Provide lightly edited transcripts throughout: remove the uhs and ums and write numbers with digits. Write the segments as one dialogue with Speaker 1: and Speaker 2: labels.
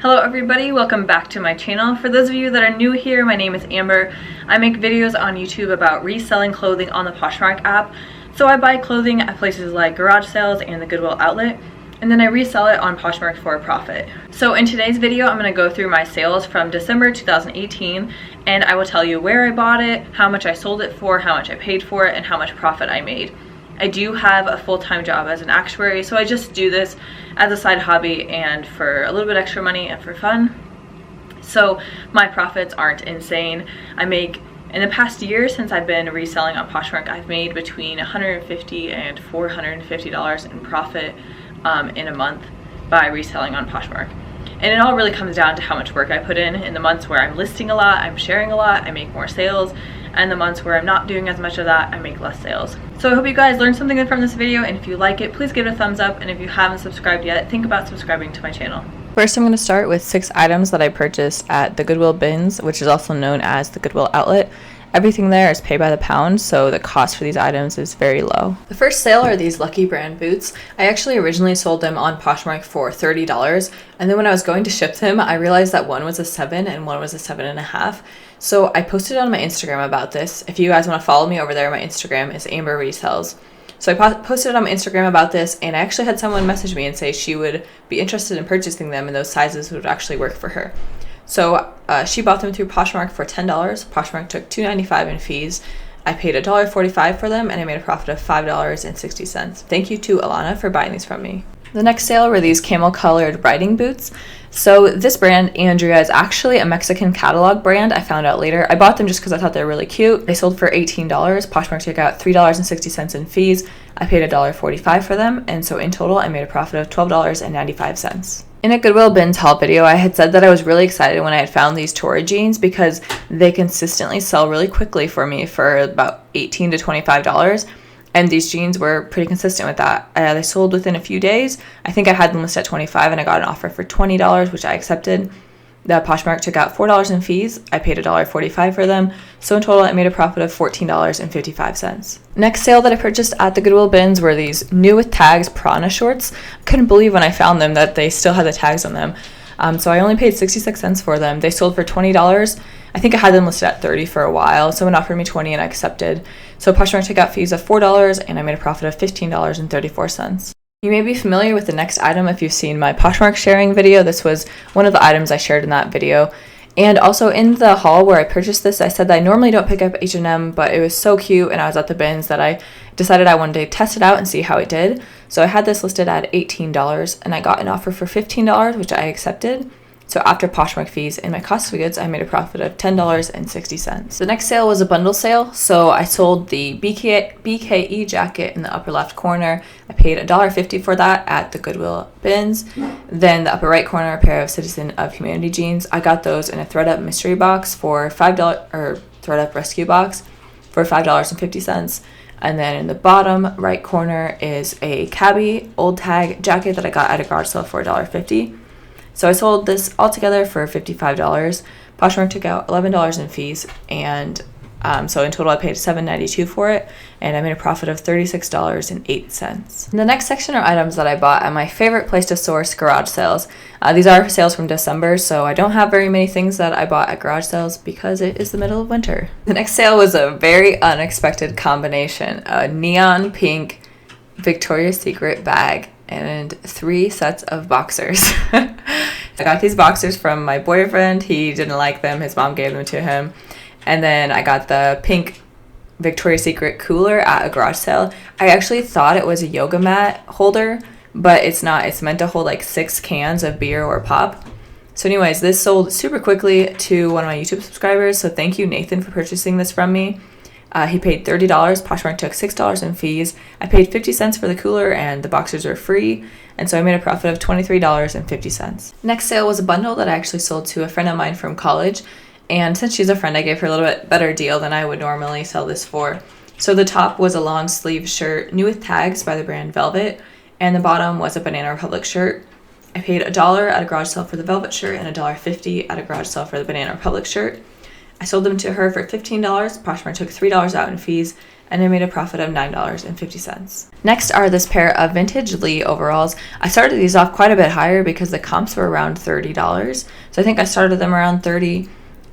Speaker 1: Hello everybody, welcome back to my channel. For those of you that are new here, my name is Amber. I make videos on YouTube about reselling clothing on the Poshmark app. So I buy clothing at places like garage sales and the Goodwill outlet, and then I resell it on Poshmark for a profit. So in today's video, I'm going to go through my sales from December 2018, and I will tell you where I bought it, how much I sold it for, how much I paid for it, and how much profit I made. I do have a full-time job as an actuary, so I just do this as a side hobby and for a little bit extra money and for fun. So my profits aren't insane. I make, in the past year since I've been reselling on Poshmark, I've made between $150 and $450 in profit in a month by reselling on Poshmark. And it all really comes down to how much work I put in the months where I'm listing a lot, I'm sharing a lot, I make more sales, and the months where I'm not doing as much of that, I make less sales. So I hope you guys learned something good from this video, and if you like it, please give it a thumbs up, and if you haven't subscribed yet, think about subscribing to my channel. First, I'm going to start with 6 items that I purchased at the Goodwill bins, which is also known as the Goodwill outlet. Everything there is paid by the pound, so the cost for these items is very low. The first sale are these Lucky brand boots. I actually originally sold them on Poshmark for $30, and then when I was going to ship them, I realized that one was a 7 and one was a 7.5. So I posted on my Instagram about this. If you guys want to follow me over there, my Instagram is AmberResells. So I posted on my Instagram about this, and I actually had someone message me and say she would be interested in purchasing them and those sizes would actually work for her. So she bought them through Poshmark for $10. Poshmark took $2.95 in fees. I paid $1.45 for them, and I made a profit of $5.60. Thank you to Alana for buying these from me. The next sale were these camel colored riding boots. So this brand, Andrea, is actually a Mexican catalog brand. I found out later. I bought them just because I thought they were really cute. They sold for $18. Poshmark took out $3.60 in fees. I paid $1.45 for them, and so in total I made a profit of $12.95. In a Goodwill bins haul video, I had said that I was really excited when I had found these Tory jeans because they consistently sell really quickly for me for about $18 to $25. And these jeans were pretty consistent with that. They sold within a few days. I think I had them listed at $25 and I got an offer for $20, which I accepted. The Poshmark took out $4 in fees. I paid $1.45 for them. So in total, I made a profit of $14.55. Next sale that I purchased at the Goodwill bins were these new with tags Prana shorts. Couldn't believe when I found them that they still had the tags on them. So I only paid 66 cents for them. They sold for $20. I think I had them listed at $30 for a while. Someone offered me $20 and I accepted. So Poshmark took out fees of $4 and I made a profit of $15.34. You may be familiar with the next item if you've seen my Poshmark sharing video. This was one of the items I shared in that video. And also in the haul where I purchased this, I said that I normally don't pick up H&M, but it was so cute and I was at the bins that I decided I wanted to test it out and see how it did. So I had this listed at $18 and I got an offer for $15, which I accepted. So after Poshmark fees and my cost of goods, I made a profit of $10.60. The next sale was a bundle sale. So I sold the BKE jacket in the upper left corner. I paid $1.50 for that at the Goodwill bins. Then the upper right corner, a pair of Citizen of Humanity jeans. I got those in a ThredUp mystery box for $5, or ThredUp rescue box for $5.50. And then in the bottom right corner is a cabbie old tag jacket that I got at a garage sale for $1.50. So I sold this all together for $55. Poshmark took out $11 in fees, and so in total I paid $7.92 for it, and I made a profit of $36.08. In the next section are items that I bought at my favorite place to source, garage sales. These are sales from December, so I don't have very many things that I bought at garage sales because it is the middle of winter. The next sale was a very unexpected combination: a neon pink Victoria's Secret bag and 3 sets of boxers. I got these boxers from my boyfriend. He didn't like them. His mom gave them to him. And then I got the pink Victoria's Secret cooler at a garage sale. I actually thought it was a yoga mat holder, but it's not. It's meant to hold like 6 cans of beer or pop. So anyways, this sold super quickly to one of my YouTube subscribers. So thank you, Nathan, for purchasing this from me. He paid $30. Poshmark took $6 in fees. I paid 50 cents for the cooler and the boxers were free. And so I made a profit of $23.50. Next sale was a bundle that I actually sold to a friend of mine from college. And since she's a friend, I gave her a little bit better deal than I would normally sell this for. So the top was a long sleeve shirt, new with tags by the brand Velvet. And the bottom was a Banana Republic shirt. I paid $1 at a garage sale for the Velvet shirt and $1.50 at a garage sale for the Banana Republic shirt. I sold them to her for $15. Poshmark took $3 out in fees, and I made a profit of $9.50. Next are this pair of vintage Lee overalls. I started these off quite a bit higher because the comps were around $30. So I think I started them around $30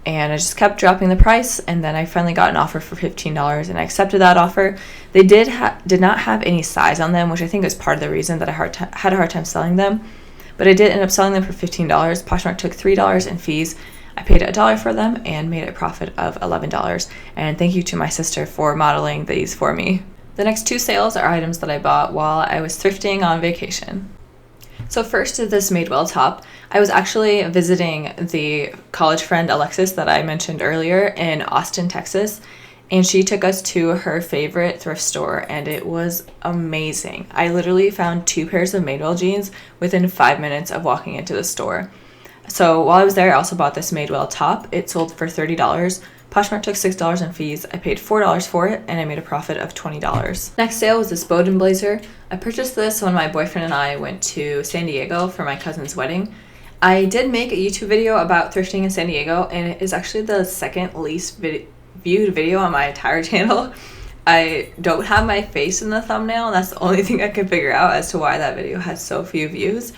Speaker 1: and I just kept dropping the price, and then I finally got an offer for $15 and I accepted that offer. They did not have any size on them, which I think is part of the reason that I had a hard time selling them. But I did end up selling them for $15. Poshmark took $3 in fees. I paid $1 for them and made a profit of $11. And thank you to my sister for modeling these for me. The next two sales are items that I bought while I was thrifting on vacation. So first is this Madewell top. I was actually visiting the college friend Alexis that I mentioned earlier in Austin, Texas, and she took us to her favorite thrift store, and it was amazing. I literally found 2 pairs of Madewell jeans within 5 minutes of walking into the store. So while I was there, I also bought this Madewell top. It sold for $30. Poshmark took $6 in fees. I paid $4 for it, and I made a profit of $20. Next sale was this Bowden blazer. I purchased this when my boyfriend and I went to San Diego for my cousin's wedding. I did make a YouTube video about thrifting in San Diego, and it is actually the second least viewed video on my entire channel. I don't have my face in the thumbnail, and that's the only thing I could figure out as to why that video has so few views.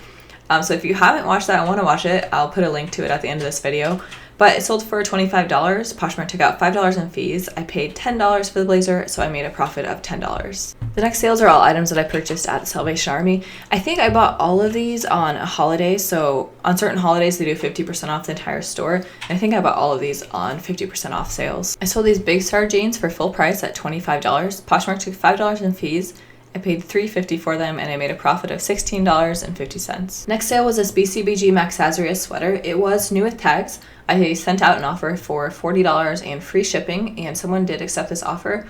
Speaker 1: So if you haven't watched that and want to watch it, I'll put a link to it at the end of this video. But it sold for $25. Poshmark took out $5 in fees. I paid $10 for the blazer, so I made a profit of $10. The next sales are all items that I purchased at the Salvation Army. I think I bought all of these on a holiday, so on certain holidays they do 50% off the entire store. And I think I bought all of these on 50% off sales. I sold these Big Star jeans for full price at $25. Poshmark took $5 in fees. I paid $3.50 for them, and I made a profit of $16.50. Next sale was this BCBG Max Azrius sweater. It was new with tags. I sent out an offer for $40 and free shipping, and someone did accept this offer.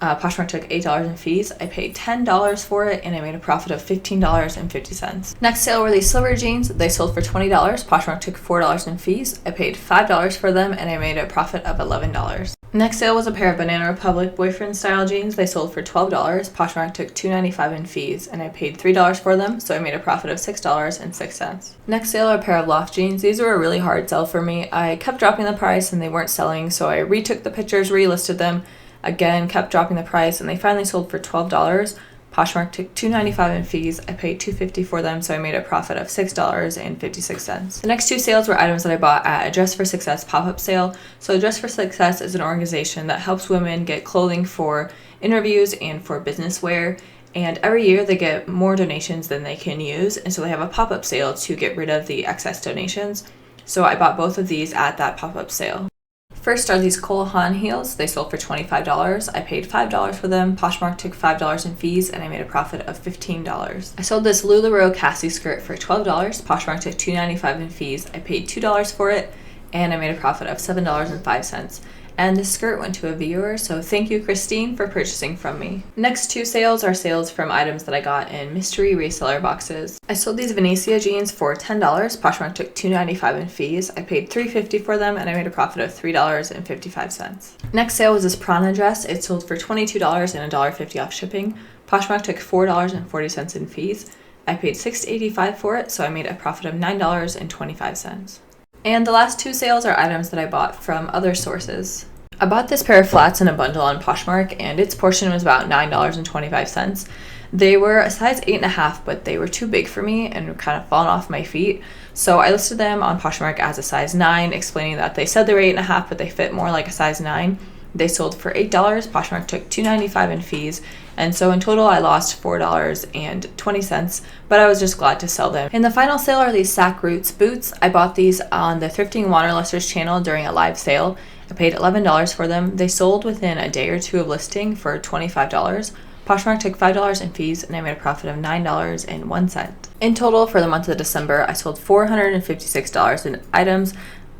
Speaker 1: Poshmark took $8 in fees. I paid $10 for it, and I made a profit of $15.50. Next sale were these silver jeans. They sold for $20. Poshmark took $4 in fees. I paid $5 for them, and I made a profit of $11. Next sale was a pair of Banana Republic boyfriend style jeans. They sold for $12. Poshmark took $2.95 in fees, and I paid $3 for them, so I made a profit of $6.06. Next sale are a pair of Loft jeans. These were a really hard sell for me. I kept dropping the price and they weren't selling, so I retook the pictures, relisted them, again kept dropping the price, and they finally sold for $12. Poshmark took $2.95 in fees. I paid $2.50 for them, so I made a profit of $6.56. The next two sales were items that I bought at a Dress for Success pop-up sale. So Dress for Success is an organization that helps women get clothing for interviews and for business wear. And every year they get more donations than they can use, and so they have a pop-up sale to get rid of the excess donations. So I bought both of these at that pop-up sale. First are these Cole Haan heels. They sold for $25. I paid $5 for them. Poshmark took $5 in fees, and I made a profit of $15. I sold this LuLaRoe Cassie skirt for $12. Poshmark took $2.95 in fees. I paid $2 for it, and I made a profit of $7.05. And this skirt went to a viewer, so thank you, Christine, for purchasing from me. Next two sales are sales from items that I got in mystery reseller boxes. I sold these Venetia jeans for $10. Poshmark took $2.95 in fees. I paid $3.50 for them, and I made a profit of $3.55. Next sale was this Prana dress. It sold for $22 and $1.50 off shipping. Poshmark took $4.40 in fees. I paid $6.85 for it, so I made a profit of $9.25. And the last two sales are items that I bought from other sources. I bought this pair of flats in a bundle on Poshmark, and its portion was about $9.25. They were a size 8.5, but they were too big for me and were kind of falling off my feet. So I listed them on Poshmark as a size 9, explaining that they said they were 8.5, but they fit more like a size 9. They sold for $8. Poshmark took $2.95 in fees, and so in total I lost $4.20, but I was just glad to sell them. And the final sale are these Sack Roots boots. I bought these on the Thrifting Wanderlusters channel during a live sale. I paid $11 for them. They sold within a day or two of listing for $25. Poshmark took $5 in fees, and I made a profit of $9.01. In total, for the month of December, I sold $456 in items.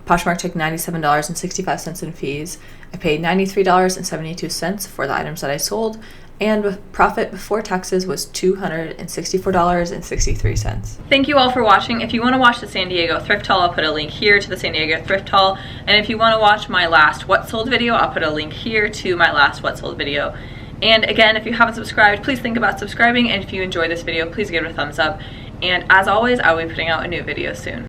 Speaker 1: Poshmark took $97.65 in fees. I paid $93.72 for the items that I sold, and profit before taxes was $264.63. Thank you all for watching. If you want to watch the San Diego thrift haul, I'll put a link here to the San Diego thrift haul. And if you want to watch my last what sold video, I'll put a link here to my last what sold video. And again, if you haven't subscribed, please think about subscribing. And if you enjoyed this video, please give it a thumbs up. And as always, I will be putting out a new video soon.